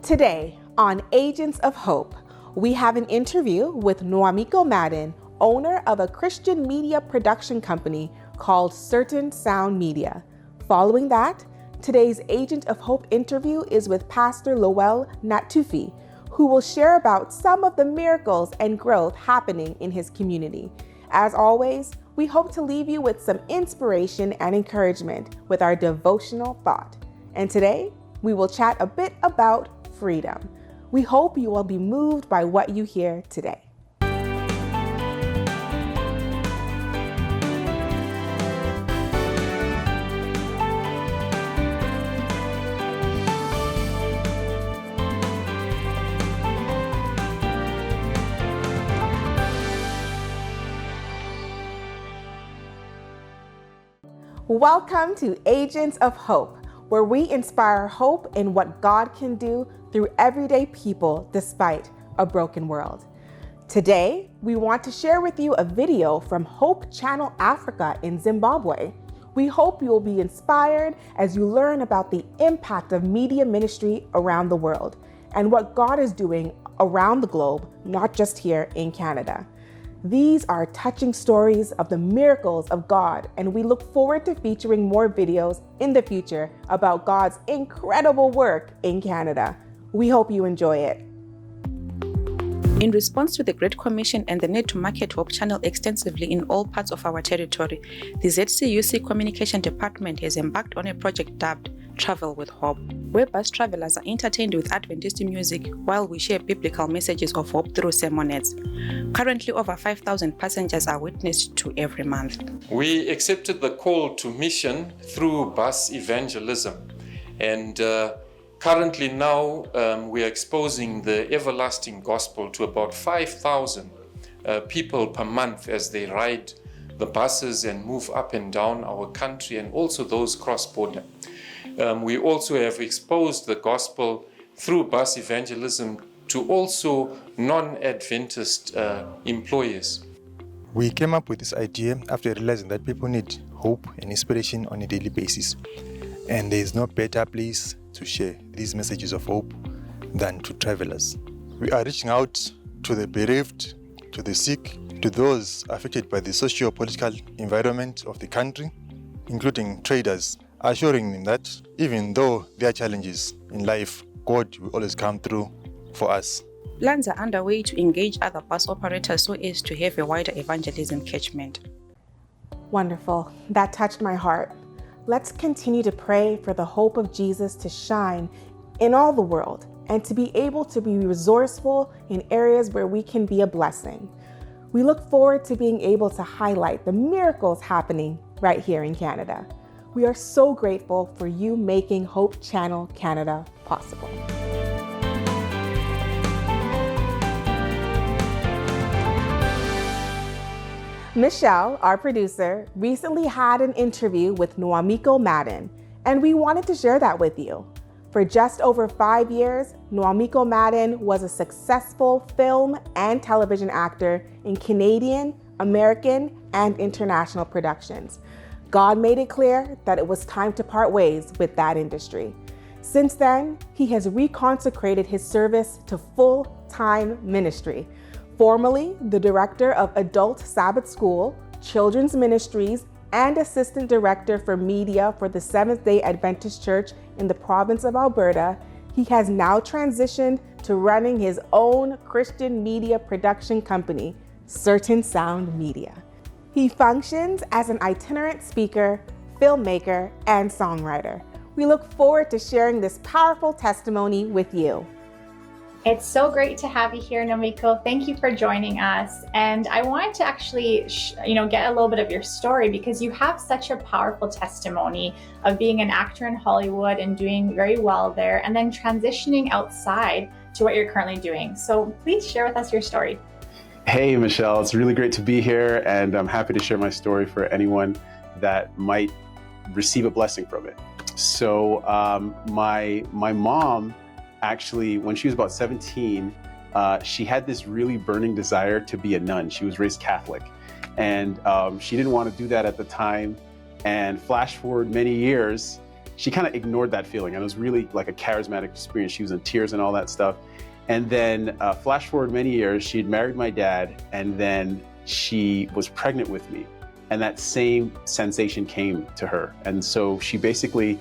Today on Agents of Hope, we have an interview with Nwamiko Madden, owner of a Christian media production company called Certain Sound Media. Following that, today's Agent of Hope interview is with Pastor Lowell Natufi, who will share about some of the miracles and growth happening in his community. As always, we hope to leave you with some inspiration and encouragement with our devotional thought. And today, we will chat a bit about freedom. We hope you will be moved by what you hear today. Welcome to Agents of Hope, where we inspire hope in what God can do through everyday people despite a broken world. Today, we want to share with you a video from Hope Channel Africa in Zimbabwe. We hope you will be inspired as you learn about the impact of media ministry around the world and what God is doing around the globe, not just here in Canada. These are touching stories of the miracles of God, and we look forward to featuring more videos in the future about God's incredible work in Canada. We hope you enjoy it. In response to the Great Commission and the need to market Hope Channel extensively in all parts of our territory, the ZCUC Communication Department has embarked on a project dubbed Travel with Hope, where bus travelers are entertained with Adventist music while we share biblical messages of hope through sermonettes. Currently, over 5,000 passengers are witnessed to every month. We accepted the call to mission through bus evangelism, and currently now we are exposing the everlasting gospel to about 5,000 people per month as they ride the buses and move up and down our country, and also those cross-border. We also have exposed the gospel through bus evangelism to also non-Adventist employers. We came up with this idea after realizing that people need hope and inspiration on a daily basis. And there is no better place to share these messages of hope than to travelers. We are reaching out to the bereaved, to the sick, to those affected by the socio-political environment of the country, including traders, assuring them that even though there are challenges in life, God will always come through for us. Plans are underway to engage other bus operators so as to have a wider evangelism catchment. Wonderful. That touched my heart. Let's continue to pray for the hope of Jesus to shine in all the world and to be able to be resourceful in areas where we can be a blessing. We look forward to being able to highlight the miracles happening right here in Canada. We are so grateful for you making Hope Channel Canada possible. Michelle, our producer, recently had an interview with Nwamiko Madden, and we wanted to share that with you. For just over 5 years, Nwamiko Madden was a successful film and television actor in Canadian, American, and international productions. God made it clear that it was time to part ways with that industry. Since then, he has reconsecrated his service to full-time ministry. Formerly the director of Adult Sabbath School, Children's Ministries, and assistant director for media for the Seventh-day Adventist Church in the province of Alberta, he has now transitioned to running his own Christian media production company, Certain Sound Media. He functions as an itinerant speaker, filmmaker, and songwriter. We look forward to sharing this powerful testimony with you. It's so great to have you here, Nwamiko. Thank you for joining us. And I wanted to actually, get a little bit of your story because you have such a powerful testimony of being an actor in Hollywood and doing very well there, and then transitioning outside to what you're currently doing. So please share with us your story. Hey, Michelle, it's really great to be here, and I'm happy to share my story for anyone that might receive a blessing from it. So my mom, actually, when she was about 17, she had this really burning desire to be a nun. She was raised Catholic, and she didn't want to do that at the time. And flash forward many years, she kind of ignored that feeling. And it was really like a charismatic experience. She was in tears and all that stuff. And then flash forward many years, she'd married my dad, and then she was pregnant with me. And that same sensation came to her. And so she basically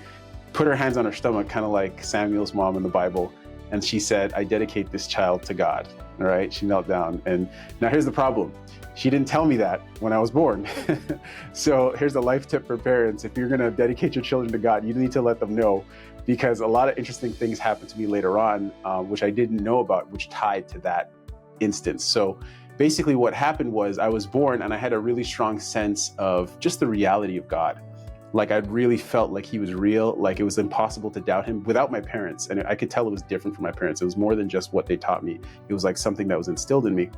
put her hands on her stomach, kind of like Samuel's mom in the Bible. And she said, I dedicate this child to God. All right, she knelt down. And now here's the problem. She didn't tell me that when I was born. So here's a life tip for parents. If you're gonna dedicate your children to God, you need to let them know, because a lot of interesting things happened to me later on, which I didn't know about, which tied to that instance. So basically what happened was I was born and I had a really strong sense of just the reality of God. Like I really felt like he was real, like it was impossible to doubt him without my parents. And I could tell it was different from my parents. It was more than just what they taught me. It was like something that was instilled in me.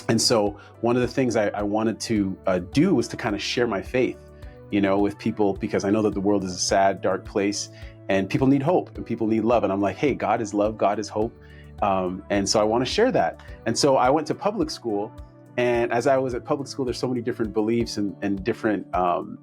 And so one of the things I wanted to do was to kind of share my faith, you know, with people, because I know that the world is a sad, dark place and people need hope and people need love. And I'm like, hey, God is love, God is hope. And so I want to share that. And so I went to public school. And as I was at public school, there's so many different beliefs and different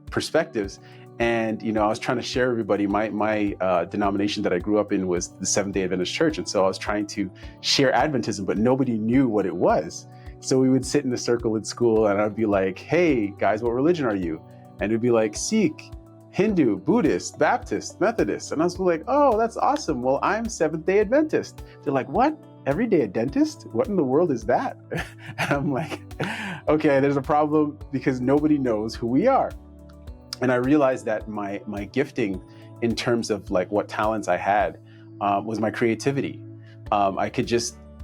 perspectives. And, you know, I was trying to share everybody. My denomination that I grew up in was the Seventh-day Adventist Church. And so I was trying to share Adventism, but nobody knew what it was. So we would sit in a circle in school and I'd be like, hey, guys, what religion are you? And it'd be like Sikh, Hindu, Buddhist, Baptist, Methodist. And I was like, oh, that's awesome. Well, I'm Seventh-day Adventist. They're like, what? Everyday Adventist? What in the world is that? And I'm like, okay, there's a problem because nobody knows who we are. And I realized that my gifting in terms of like what talents I had was my creativity. I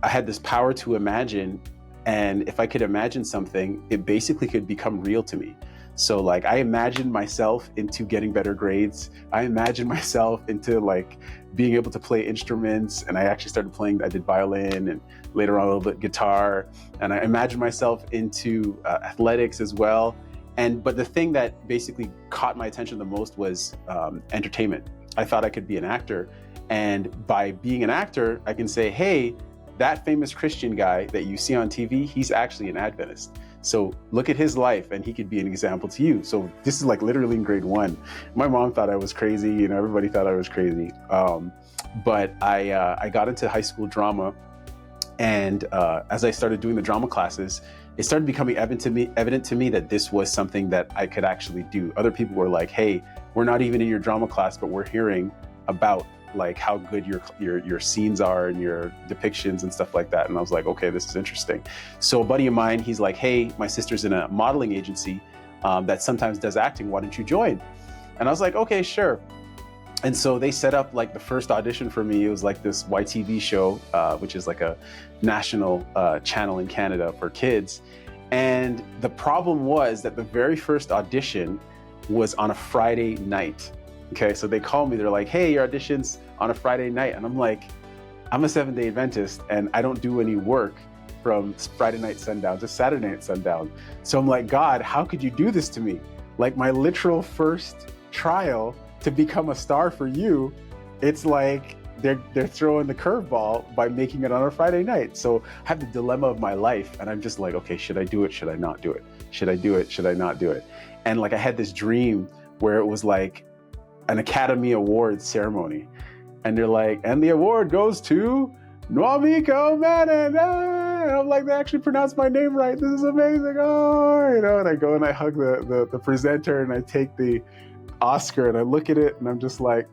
had this power to imagine. And if I could imagine something, it basically could become real to me. So like I imagined myself into getting better grades. I imagined myself into like being able to play instruments. And I actually started playing, I did violin and later on a little bit guitar. And I imagined myself into athletics as well. But the thing that basically caught my attention the most was entertainment. I thought I could be an actor. And by being an actor, I can say, hey, that famous Christian guy that you see on TV, he's actually an Adventist. So look at his life and he could be an example to you. So this is like literally in grade 1. My mom thought I was crazy, you know, everybody thought I was crazy. But I got into high school drama. And as I started doing the drama classes, it started becoming evident to me that this was something that I could actually do. Other people were like, hey, we're not even in your drama class, but we're hearing about like how good your scenes are and your depictions and stuff like that. And I was like, okay, this is interesting. So a buddy of mine, he's like, hey, my sister's in a modeling agency that sometimes does acting. Why don't you join? And I was like, okay, sure. And so they set up like the first audition for me. It was like this YTV show, which is like a national channel in Canada for kids. And the problem was that the very first audition was on a Friday night. Okay, so they call me, they're like, hey, your audition's on a Friday night. And I'm like, I'm a Seventh-day Adventist and I don't do any work from Friday night sundown to Saturday night sundown. So I'm like, God, how could you do this to me? Like my literal first trial to become a star for you, it's like they're throwing the curveball by making it on a Friday night. So I have the dilemma of my life and I'm just like, okay, should I do it? Should I not do it? Should I do it? Should I not do it? And like I had this dream where it was like an Academy Awards ceremony. And they're like, and the award goes to Nwamiko Madden. And I'm like, they actually pronounced my name right. This is amazing. Oh, you know, and I go and I hug the presenter and I take the Oscar and I look at it and I'm just like,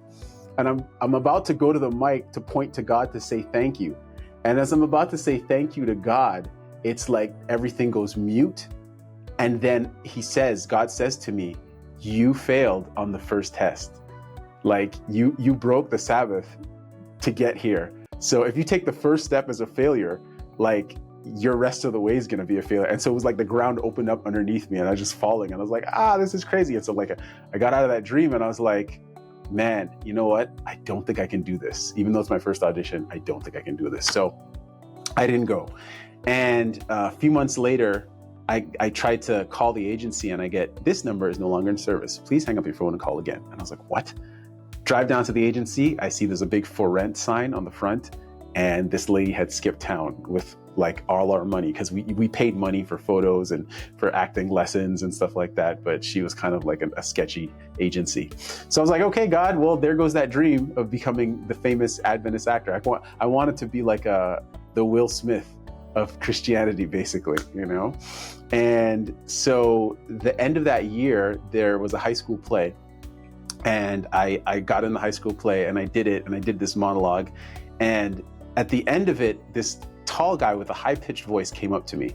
and I'm about to go to the mic to point to God to say thank you. And as I'm about to say thank you to God, it's like everything goes mute. And then God says to me, you failed on the first test. Like you broke the Sabbath to get here. So if you take the first step as a failure, like your rest of the way is going to be a failure. And so it was like the ground opened up underneath me and I was just falling. And I was like, this is crazy. And so like I got out of that dream and I was like, man, you know what? I don't think I can do this. Even though it's my first audition, I don't think I can do this. So I didn't go. And a few months later, I tried to call the agency and I get, this number is no longer in service. Please hang up your phone and call again. And I was like, what? Drive down to the agency. I see there's a big for rent sign on the front. And this lady had skipped town with like all our money, because we paid money for photos and for acting lessons and stuff like that, but she was kind of like a sketchy agency. So I was like, okay, God, well, there goes that dream of becoming the famous Adventist actor. I wanted to be like the Will Smith of Christianity, basically, you know? And so the end of that year, there was a high school play, and I got in the high school play and I did it, and I did this monologue. And at the end of it, this tall guy with a high-pitched voice came up to me,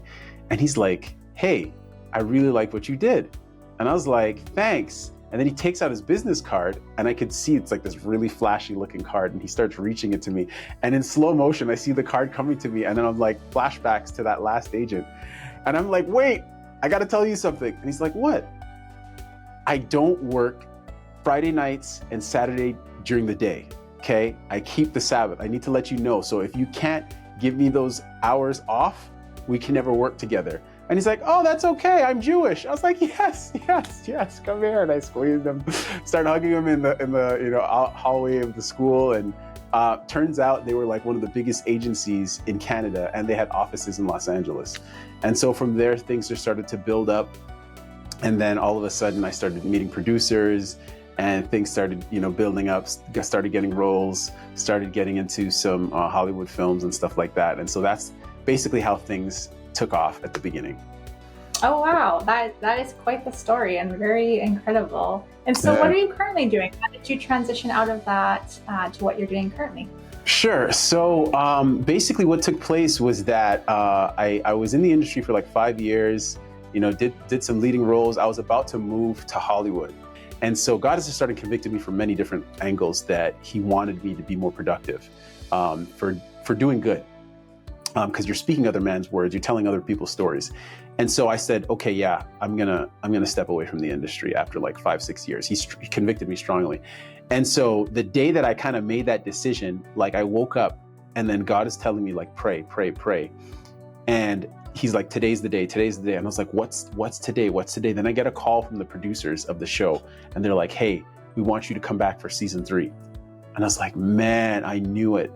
and he's like, hey, I really like what you did. And I was like, thanks. And then he takes out his business card, and I could see it's like this really flashy looking card, and he starts reaching it to me. And in slow motion, I see the card coming to me, and then I'm like, flashbacks to that last agent. And I'm like, wait, I gotta tell you something. And he's like, what? I don't work Friday nights and Saturday during the day, okay? I keep the Sabbath. I need to let you know. So if you can't give me those hours off, we can never work together. And he's like, oh, that's okay, I'm Jewish. I was like, yes, come here. And I squeezed him, started hugging him in the hallway of the school. And turns out they were like one of the biggest agencies in Canada, and they had offices in Los Angeles. And so from there, things just started to build up. And then all of a sudden I started meeting producers, and things started, building up, started getting roles, started getting into some Hollywood films and stuff like that. And so that's basically how things took off at the beginning. Oh, wow. That is quite the story and very incredible. And so what are you currently doing? How did you transition out of that to what you're doing currently? Sure. So basically what took place was that I was in the industry for like 5 years, did some leading roles. I was about to move to Hollywood. And so God has just started convicting me from many different angles that he wanted me to be more productive for doing good. Because you're speaking other man's words, you're telling other people's stories. And so I said, okay, yeah, I'm gonna step away from the industry after like 5-6 years. He convicted me strongly. And so the day that I kind of made that decision, like I woke up and then God is telling me like, pray. And he's like, today's the day. And I was like, what's today? Then I get a call from the producers of the show, and they're like, hey, we want you to come back for season 3. And I was like, man, I knew it.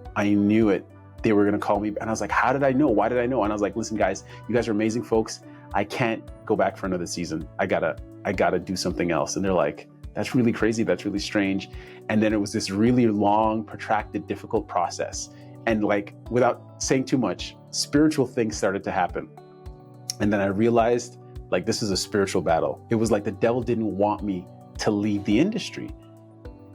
They were gonna call me. And I was like, how did I know? Why did I know? And I was like, listen, guys, you guys are amazing folks. I can't go back for another season. I gotta do something else. And they're like, that's really crazy. That's really strange. And then it was this really long, protracted, difficult process. And like, without saying too much, spiritual things started to happen. And then I realized like, this is a spiritual battle. It was like the devil didn't want me to leave the industry.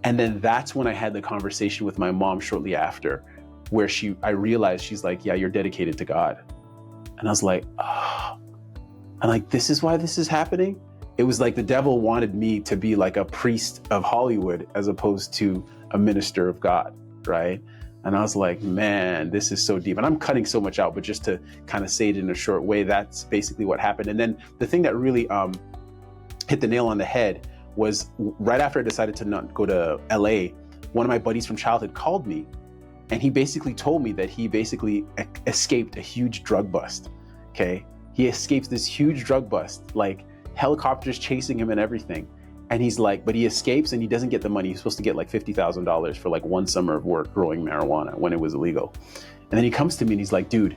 And then that's when I had the conversation with my mom shortly after, where I realized she's like, yeah, you're dedicated to God. And I was like, oh, I'm like, this is why this is happening? It was like the devil wanted me to be like a priest of Hollywood as opposed to a minister of God, right? And I was like, man, this is so deep. And I'm cutting so much out, but just to kind of say it in a short way, that's basically what happened. And then the thing that really hit the nail on the head was right after I decided to not go to LA, one of my buddies from childhood called me. And he basically told me that he basically escaped a huge drug bust, okay? He escapes this huge drug bust, like helicopters chasing him and everything. And he's like, but he escapes and he doesn't get the money. He's supposed to get like $50,000 for like 1 summer of work growing marijuana when it was illegal. And then he comes to me and he's like, dude,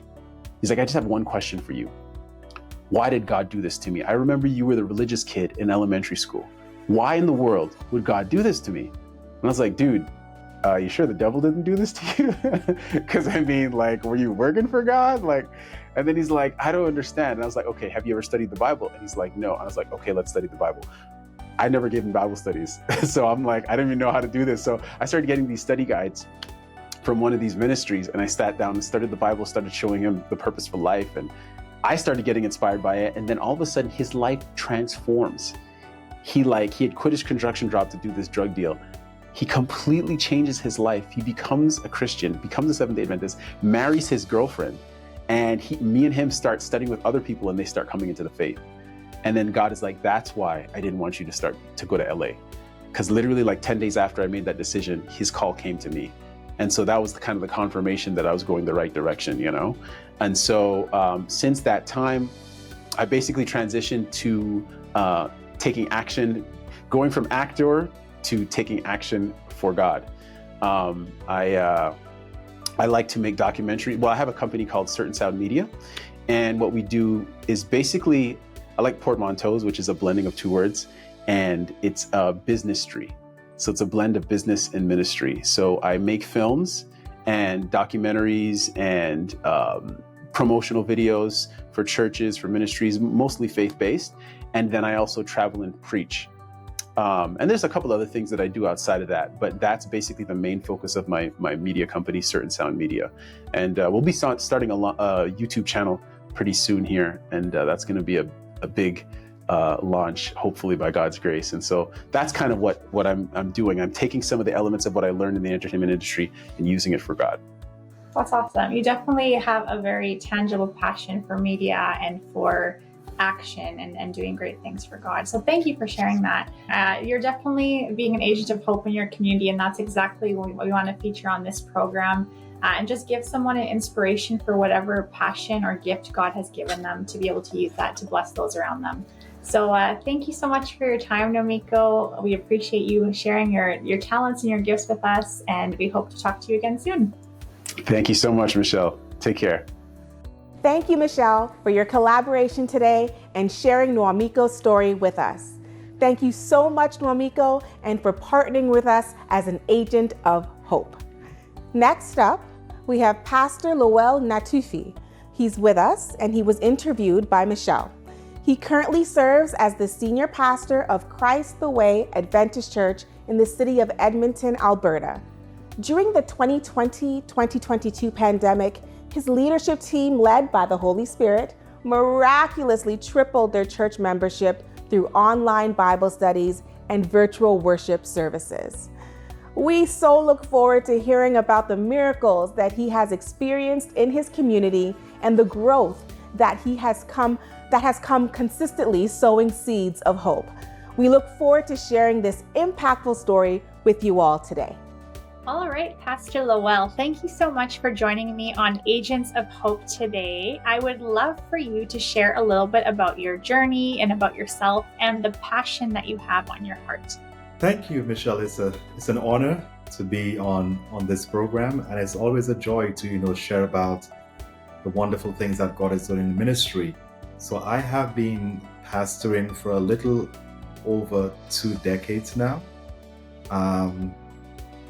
I just have one question for you. Why did God do this to me? I remember you were the religious kid in elementary school. Why in the world would God do this to me? And I was like, dude, you sure the devil didn't do this to you? Because I mean, like, were you working for God? Like, and then he's like, I don't understand. And I was like, okay, have you ever studied the Bible? And he's like, no. And I was like, okay, let's study the Bible. I never gave him Bible studies. So I'm like, I didn't even know how to do this. So I started getting these study guides from one of these ministries, and I sat down and studied the Bible, started showing him the purpose for life. And I started getting inspired by it. And then all of a sudden his life transforms. He had quit his construction job to do this drug deal. He completely changes his life. He becomes a Christian, becomes a Seventh-day Adventist, marries his girlfriend, and me and him start studying with other people, and they start coming into the faith. And then God is like, that's why I didn't want you to go to LA. Because literally like 10 days after I made that decision, his call came to me. And so that was kind of the confirmation that I was going the right direction, And so since that time, I basically transitioned to taking action, going from actor to taking action for God. I I like to make documentaries. Well, I have a company called Certain Sound Media, and what we do is basically, I like portmanteaus, which is a blending of two words, and it's a businessry. So it's a blend of business and ministry. So I make films and documentaries and promotional videos for churches, for ministries, mostly faith-based. And then I also travel and preach. And there's a couple other things that I do outside of that, but that's basically the main focus of my media company, Certain Sound Media. And we'll be starting a YouTube channel pretty soon here, and that's going to be a big launch, hopefully by God's grace. And so that's kind of what I'm doing. I'm taking some of the elements of what I learned in the entertainment industry and using it for God. That's awesome. You definitely have a very tangible passion for media and for action and doing great things for God. So thank you for sharing that. You're definitely being an agent of hope in your community, and that's exactly what we want to feature on this program. And just give someone an inspiration for whatever passion or gift God has given them to be able to use that to bless those around them. So thank you so much for your time, Nwamiko. We appreciate you sharing your talents and your gifts with us, and we hope to talk to you again soon. Thank you so much, Michelle. Take care. Thank you, Michelle, for your collaboration today and sharing Nwamiko's story with us. Thank you so much, Nwamiko, and for partnering with us as an agent of hope. Next up, we have Pastor Lowell Natufi. He's with us, and he was interviewed by Michelle. He currently serves as the senior pastor of Christ the Way Adventist Church in the city of Edmonton, Alberta. During the 2020-2022 pandemic, his leadership team, led by the Holy Spirit, miraculously tripled their church membership through online Bible studies and virtual worship services. We so look forward to hearing about the miracles that he has experienced in his community and the growth that has come consistently sowing seeds of hope. We look forward to sharing this impactful story with you all today. All right, Pastor Lowell, thank you so much for joining me on Agents of Hope today. I would love for you to share a little bit about your journey and about yourself and the passion that you have on your heart. Thank you, Michelle. It's an honor to be on this program, and it's always a joy to share about the wonderful things that God is doing in ministry. So I have been pastoring for a little over 2 decades now.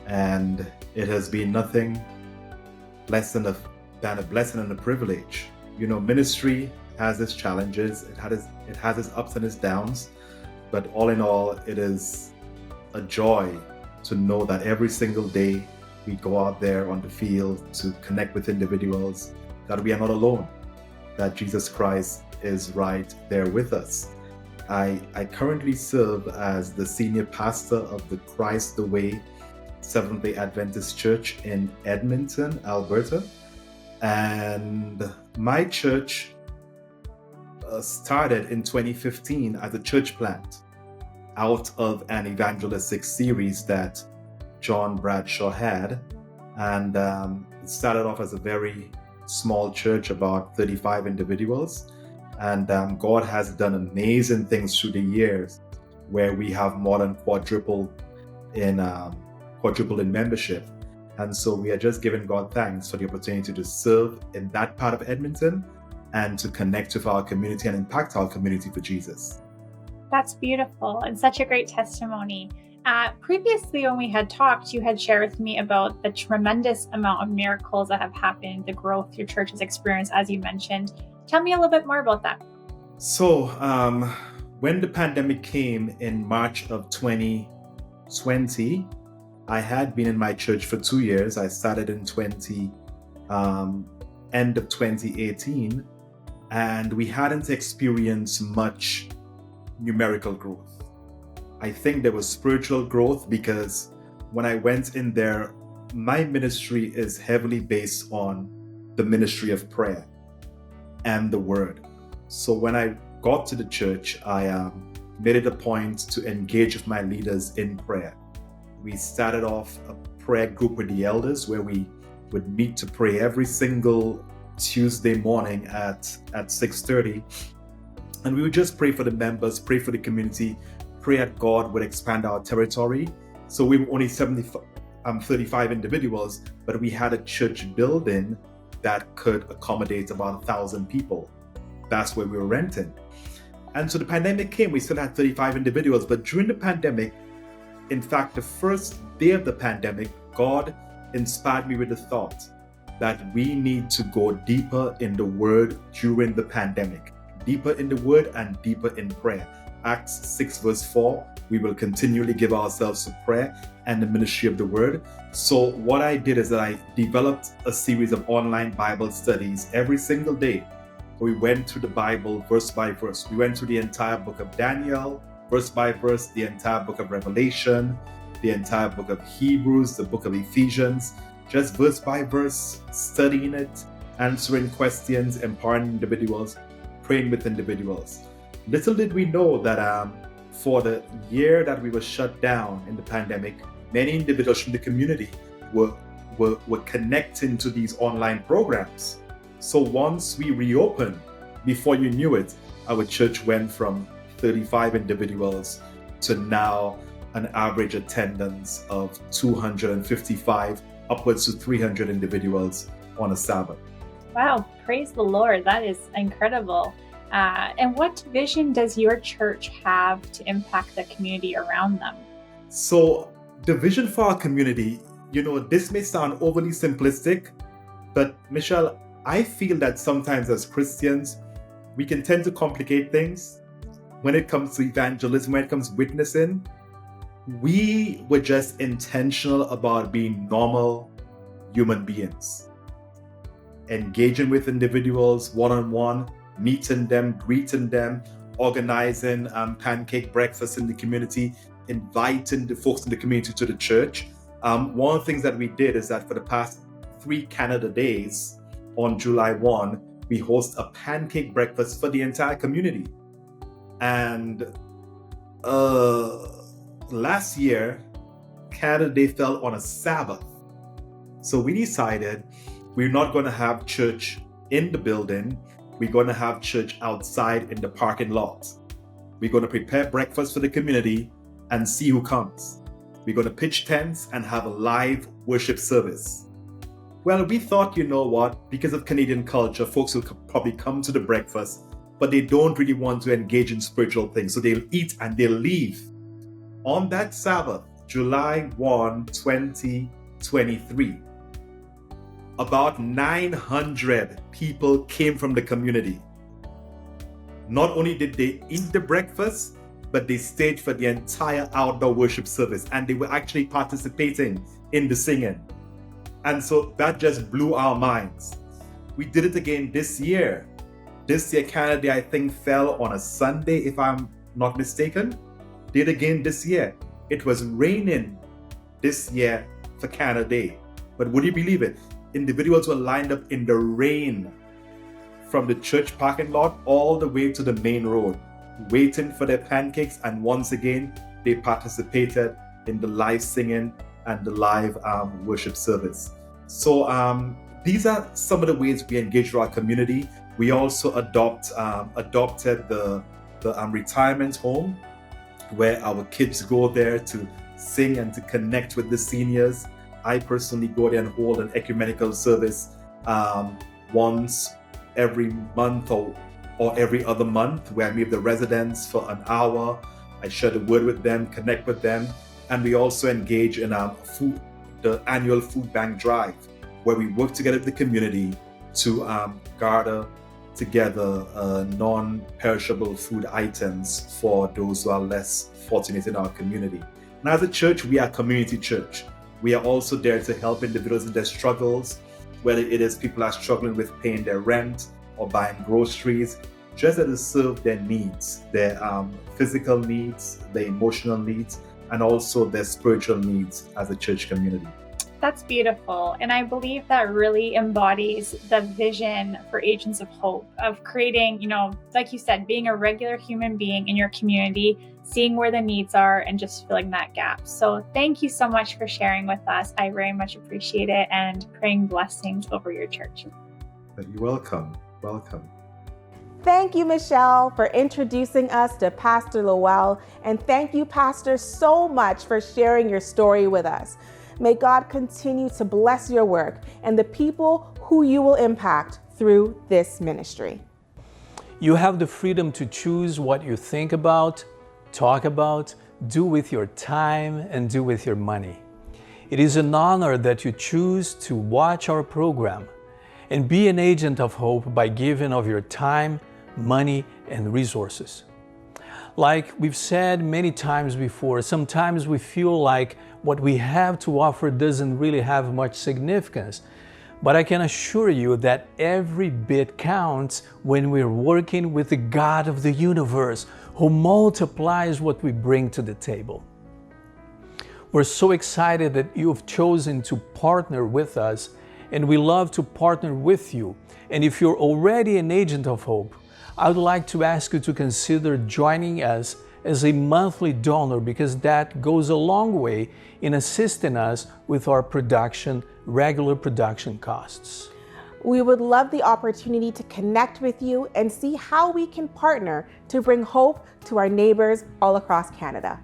And it has been nothing less than a blessing and a privilege. Ministry has its challenges, it has its ups and its downs, but all in all, it is a joy to know that every single day we go out there on the field to connect with individuals, that we are not alone, that Jesus Christ is right there with us. I currently serve as the senior pastor of the Christ the Way Seventh-day Adventist Church in Edmonton, Alberta. And my church started in 2015 as a church plant out of an evangelistic series that John Bradshaw had. And it started off as a very small church, about 35 individuals. And God has done amazing things through the years, where we have more than quadrupled in membership. And so we are just giving God thanks for the opportunity to serve in that part of Edmonton and to connect with our community and impact our community for Jesus. That's beautiful and such a great testimony. Previously, when we had talked, you had shared with me about the tremendous amount of miracles that have happened, the growth your church has experienced, as you mentioned. Tell me a little bit more about that. So when the pandemic came in March of 2020, I had been in my church for 2 years. I started in end of 2018, and we hadn't experienced much numerical growth. I think there was spiritual growth because when I went in there, my ministry is heavily based on the ministry of prayer and the word. So when I got to the church, I made it a point to engage with my leaders in prayer. We started off a prayer group with the elders where we would meet to pray every single Tuesday morning at 6:30. And we would just pray for the members, pray for the community, pray that God would expand our territory. So we were only 35 individuals, but we had a church building that could accommodate about 1,000 people. That's where we were renting. And so the pandemic came, we still had 35 individuals, but during the pandemic, in fact, the first day of the pandemic, God inspired me with the thought that we need to go deeper in the Word during the pandemic, deeper in the Word and deeper in prayer. Acts 6 verse 4, we will continually give ourselves to prayer and the ministry of the Word. So what I did is that I developed a series of online Bible studies every single day. We went through the Bible verse by verse. We went through the entire book of Daniel, verse by verse, the entire book of Revelation, the entire book of Hebrews, the book of Ephesians, just verse by verse, studying it, answering questions, empowering individuals, praying with individuals. Little did we know that for the year that we were shut down in the pandemic, many individuals from the community were connecting to these online programs. So once we reopened, before you knew it, our church went from 35 individuals to now an average attendance of 255, upwards to 300 individuals on a Sabbath. Wow, praise the Lord. That is incredible. And what vision does your church have to impact the community around them? So the vision for our community, this may sound overly simplistic, but Michelle, I feel that sometimes as Christians, we can tend to complicate things. When it comes to evangelism, when it comes to witnessing, we were just intentional about being normal human beings, engaging with individuals one-on-one, meeting them, greeting them, organizing pancake breakfast in the community, inviting the folks in the community to the church. One of the things that we did is that for the past 3 Canada Days on July 1, we host a pancake breakfast for the entire community. And last year, Canada Day fell on a Sabbath. So we decided we're not going to have church in the building. We're going to have church outside in the parking lot. We're going to prepare breakfast for the community and see who comes. We're going to pitch tents and have a live worship service. Well, we thought, because of Canadian culture, folks will probably come to the breakfast, but they don't really want to engage in spiritual things. So they'll eat and they'll leave. On that Sabbath, July 1, 2023, about 900 people came from the community. Not only did they eat the breakfast, but they stayed for the entire outdoor worship service, and they were actually participating in the singing. And so that just blew our minds. We did it again this year. This year, Canada Day, I think, fell on a Sunday, if I'm not mistaken. Did again this year. It was raining this year for Canada Day. But would you believe it? Individuals were lined up in the rain from the church parking lot all the way to the main road, waiting for their pancakes. And once again, they participated in the live singing and the live worship service. So these are some of the ways we engage with our community. We also adopted the retirement home, where our kids go there to sing and to connect with the seniors. I personally go there and hold an ecumenical service once every month or every other month, where I meet the residents for an hour. I share the word with them, connect with them. And we also engage in the annual food bank drive, where we work together with the community to gather together non-perishable food items for those who are less fortunate in our community. And as a church, we are a community church. We are also there to help individuals in their struggles, whether it is people are struggling with paying their rent or buying groceries, just to serve their needs, their physical needs, their emotional needs, and also their spiritual needs as a church community. That's beautiful. And I believe that really embodies the vision for Agents of Hope of creating, like you said, being a regular human being in your community, seeing where the needs are and just filling that gap. So thank you so much for sharing with us. I very much appreciate it, and praying blessings over your church. You're welcome. Welcome. Thank you, Michelle, for introducing us to Pastor Lowell. And thank you, Pastor, so much for sharing your story with us. May God continue to bless your work and the people who you will impact through this ministry. You have the freedom to choose what you think about, talk about, do with your time, and do with your money. It is an honor that you choose to watch our program and be an agent of hope by giving of your time, money, and resources. Like we've said many times before, sometimes we feel like what we have to offer doesn't really have much significance. But I can assure you that every bit counts when we're working with the God of the universe who multiplies what we bring to the table. We're so excited that you've chosen to partner with us, and we love to partner with you. And if you're already an agent of hope, I would like to ask you to consider joining us as a monthly donor, because that goes a long way in assisting us with our regular production costs. We would love the opportunity to connect with you and see how we can partner to bring hope to our neighbors all across Canada.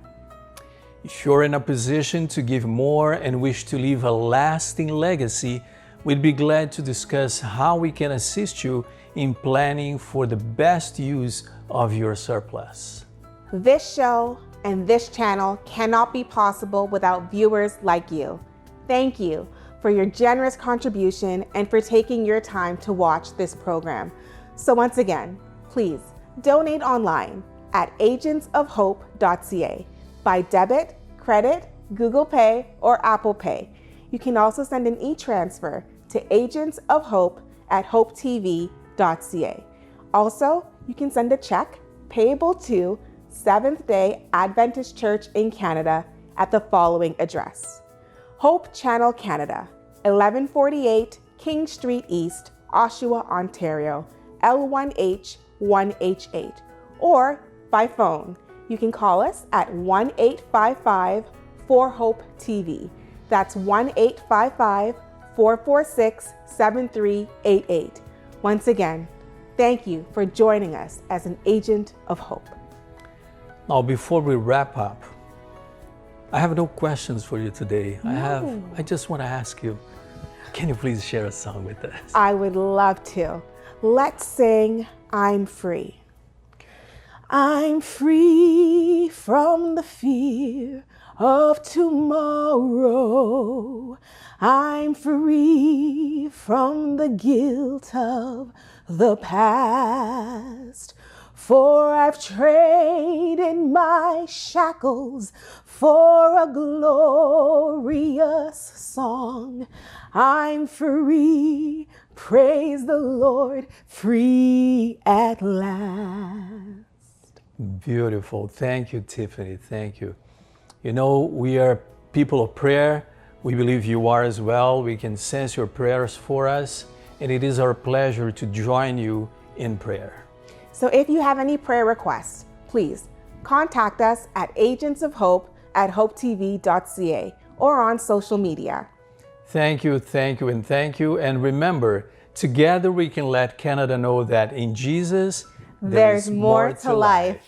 If you're in a position to give more and wish to leave a lasting legacy, we'd be glad to discuss how we can assist you in planning for the best use of your surplus. This show and this channel cannot be possible without viewers like you. Thank you for your generous contribution and for taking your time to watch this program. So once again, please donate online at agentsofhope.ca by debit, credit, Google Pay, or Apple Pay. You can also send an e-transfer to agentsofhope@hopetv.ca. Also, you can send a check payable to Seventh-day Adventist Church in Canada at the following address: Hope Channel Canada, 1148 King Street East, Oshawa, Ontario, L1H 1H8, or by phone. You can call us at 1-855-4HOPE-TV. That's 1-855-446-7388. Once again, thank you for joining us as an agent of hope. Now, before we wrap up, I have no questions for you today. I just want to ask you, can you please share a song with us? I would love to. Let's sing I'm Free. I'm free from the fear of tomorrow. I'm free from the guilt of the past. For I've traded my shackles for a glorious song. I'm free, praise the Lord, free at last. Beautiful. Thank you, Tiffany. Thank you. You know, we are people of prayer. We believe you are as well. We can sense your prayers for us, and it is our pleasure to join you in prayer. So if you have any prayer requests, please contact us at agentsofhope@hopetv.ca or on social media. Thank you, and thank you. And remember, together we can let Canada know that in Jesus, there's more to life.